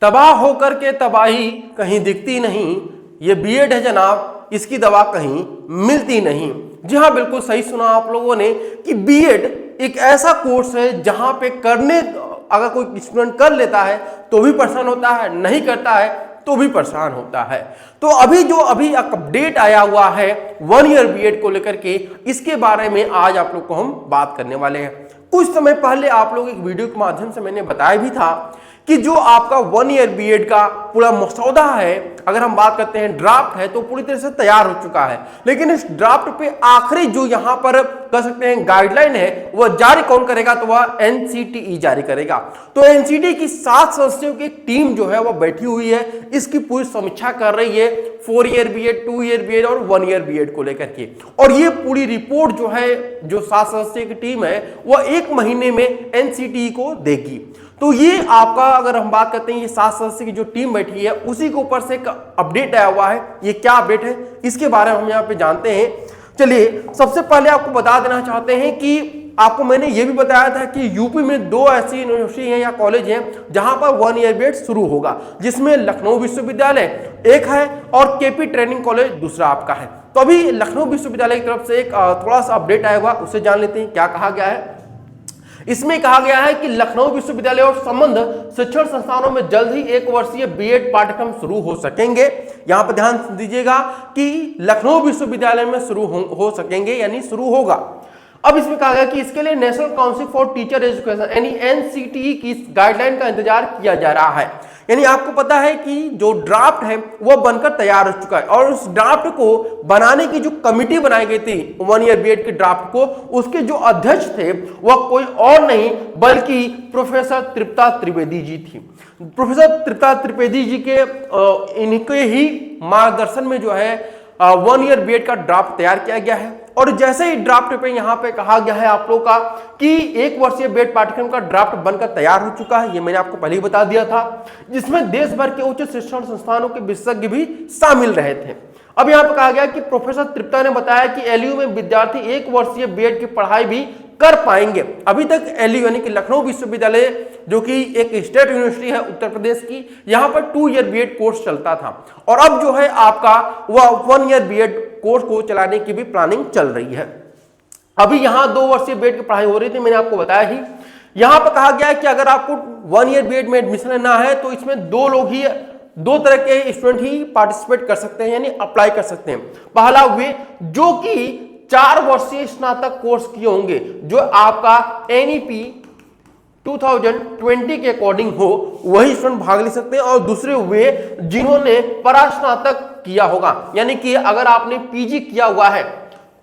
तबाह होकर के तबाही कहीं दिखती नहीं, ये बीएड है जनाब, इसकी दवा कहीं मिलती नहीं। जी हाँ, बिल्कुल सही सुना आप लोगों ने कि बीएड एक ऐसा कोर्स है जहां पे करने अगर कोई स्टूडेंट कर लेता है तो भी परेशान होता है, नहीं करता है तो भी परेशान होता है। तो अभी अपडेट आया हुआ है 1 ईयर बीएड को लेकर के, इसके बारे में आज आप लोग को हम बात करने वाले हैं। कुछ समय पहले आप लोग एक वीडियो के माध्यम से मैंने बताया भी था कि जो आपका 1 ईयर बीएड का पूरा मसौदा है, अगर हम बात करते हैं ड्राफ्ट है, तो पूरी तरह से तैयार हो चुका है। लेकिन इस ड्राफ्ट पे आखिरी जो यहां पर कह सकते हैं गाइडलाइन है, वह जारी कौन करेगा, तो वह एनसीटीई जारी करेगा। तो एनसीटीई की 7 सदस्यों की टीम जो है वह बैठी हुई है, इसकी पूरी समीक्षा कर रही है 4 ईयर बीएड, 2 ईयर बीएड और 1 ईयर बीएड को लेकर के। और ये पूरी रिपोर्ट जो है, जो 7 सदस्यों की टीम है, वह 1 महीने में एनसीटीई को देगी। तो ये आपका, अगर हम बात करते हैं ये 7 सदस्य की जो टीम बैठी है, उसी के ऊपर से एक अपडेट आया हुआ है। ये क्या अपडेट है, इसके बारे में हम यहाँ पे जानते हैं। चलिए, सबसे पहले आपको बता देना चाहते हैं कि आपको मैंने ये भी बताया था कि यूपी में 2 ऐसी यूनिवर्सिटी हैं या कॉलेज हैं जहां पर 1 ईयर बीएड शुरू होगा, जिसमें लखनऊ विश्वविद्यालय एक है और केपी ट्रेनिंग कॉलेज दूसरा आपका है। तो अभी लखनऊ विश्वविद्यालय की तरफ से एक थोड़ा सा अपडेट आया हुआ, उससे जान लेते हैं क्या कहा गया है। इसमें कहा गया है कि लखनऊ विश्वविद्यालय और संबद्ध शिक्षण संस्थानों में जल्द ही 1 वर्षीय बीएड पाठ्यक्रम शुरू हो सकेंगे। यहां पर ध्यान दीजिएगा कि लखनऊ विश्वविद्यालय में शुरू हो सकेंगे, यानी शुरू होगा। अब इसमें कहा गया कि इसके लिए national council for teacher education यानी एनसीटीई की गाइडलाइन का इंतजार किया जा रहा है। यानी आपको पता है कि जो ड्राफ्ट है वह बनकर तैयार हो चुका है, और उस ड्राफ्ट को बनाने की जो कमिटी बनाई गई थी 1 ईयर बीएड के ड्राफ्ट को, उसके जो अध्यक्ष थे वह कोई और नहीं बल्कि प्रोफेसर तृप्ता त्रिवेदी जी थी। प्रोफेसर तृप्ता त्रिवेदी जी के इनके ही मार्गदर्शन में जो है 1 ईयर बीएड का ड्राफ्ट तैयार किया गया है। और जैसे ही ड्राफ्ट पे यहाँ पे कहा गया है आप लोगों का कि 1 वर्षीय बीएड पाठ्यक्रम का ड्राफ्ट बनकर तैयार हो चुका है, ये मैंने आपको पहले ही बता दिया था, जिसमें देश भर के उच्च शिक्षण संस्थानों के विशेषज्ञ भी शामिल रहे थे। अब यहाँ पे कहा गया कि प्रोफेसर तृप्ता ने बताया कि एलयू में विद्यार्थी 1 वर्षीय बीएड की पढ़ाई भी कर पाएंगे। अभी तक एलयू यानी कि लखनऊ विश्वविद्यालय, जो कि एक स्टेट यूनिवर्सिटी है उत्तर प्रदेश की, यहां पर 2 ईयर बीएड कोर्स चलता था, और अब जो है आपका वह 1 ईयर बीएड कोर्स को चलाने की भी प्लानिंग चल रही है। अभी यहां 2 वर्षीय बीएड की पढ़ाई हो रही थी, मैंने आपको बताया ही। यहां पर कहा गया है कि अगर आपको 1 ईयर बीएड में एडमिशन लेना है तो इसमें 2 तरह के स्टूडेंट ही पार्टिसिपेट कर सकते हैं, यानी अप्लाई कर सकते हैं। पहला वे जो कि 4 वर्षीय स्नातक कोर्स किए होंगे, जो आपका एनईपी 2020 के अकॉर्डिंग हो, वही स्टूडेंट भाग ले सकते हैं। और दूसरे वे जिन्होंने परास्नातक किया होगा, यानी कि अगर आपने पीजी किया हुआ है,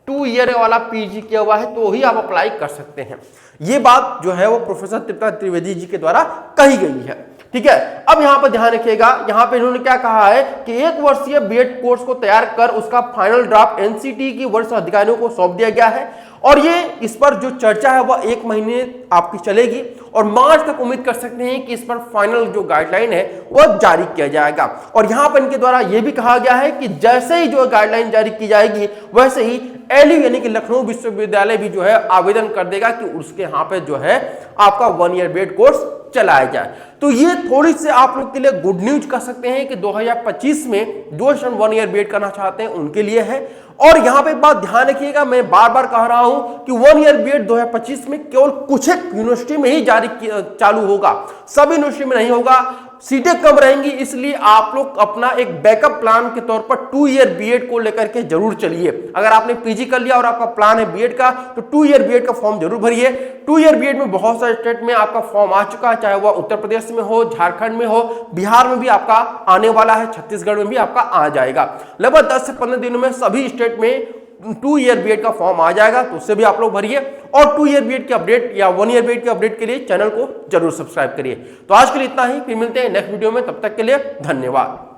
2 ईयर वाला पीजी किया हुआ है, तो वही आप अप्लाई कर सकते हैं। ये बात जो है वो प्रोफेसर तृप्ता त्रिवेदी जी के द्वारा कही गई है, ठीक है। अब यहां पर ध्यान रखिएगा, यहां पे इन्होंने क्या कहा है कि 1 वर्षीय बीएड कोर्स को तैयार कर उसका फाइनल ड्राफ्ट एनसीटीई की वरिष्ठ अधिकारियों को सौंप दिया गया है, और ये इस पर जो चर्चा है वह 1 महीने आपकी चलेगी, और मार्च तक उम्मीद कर सकते हैं कि इस पर फाइनल जो गाइडलाइन है वह जारी किया जाएगा। और यहां पर इनके द्वारा यह भी कहा गया है कि जैसे ही जो गाइडलाइन जारी की जाएगी, वैसे ही एलयू यानी कि लखनऊ विश्वविद्यालय भी जो है आवेदन कर देगा कि उसके यहाँ पे जो है आपका 1 ईयर बीएड कोर्स चलाया जाए। तो ये थोड़ी से आप लोग के लिए गुड न्यूज कह सकते हैं कि 2025 में जो स्टूडेंट 1 ईयर बीएड करना चाहते हैं उनके लिए है। और यहां पे एक बात ध्यान रखिएगा, मैं बार बार कह रहा हूं कि 1 ईयर बीएड 2025 में केवल कुछ एक यूनिवर्सिटी में ही चालू होगा, सब यूनिवर्सिटी में नहीं होगा, सीटें कम रहेंगी। इसलिए आप लोग अपना एक बैकअप प्लान के तौर पर 2 ईयर बीएड को लेकर के जरूर चलिए। अगर आपने पीजी कर लिया और आपका प्लान है बीएड का, तो 2 ईयर बीएड का फॉर्म जरूर भरिए। 2 ईयर बीएड में बहुत सारे स्टेट में आपका फॉर्म आ चुका है, चाहे वह उत्तर प्रदेश में हो, झारखंड में हो, बिहार में भी आपका आने वाला है, छत्तीसगढ़ में भी आपका आ जाएगा। लगभग 10 से 15 दिनों में सभी स्टेट में 2 ईयर बीएड का फॉर्म आ जाएगा, तो उससे भी आप लोग भरिए। और 2 ईयर बीएड की अपडेट या 1 ईयर बीएड की अपडेट के लिए चैनल को जरूर सब्सक्राइब करिए। तो आज के लिए इतना ही, फिर मिलते हैं नेक्स्ट वीडियो में, तब तक के लिए धन्यवाद।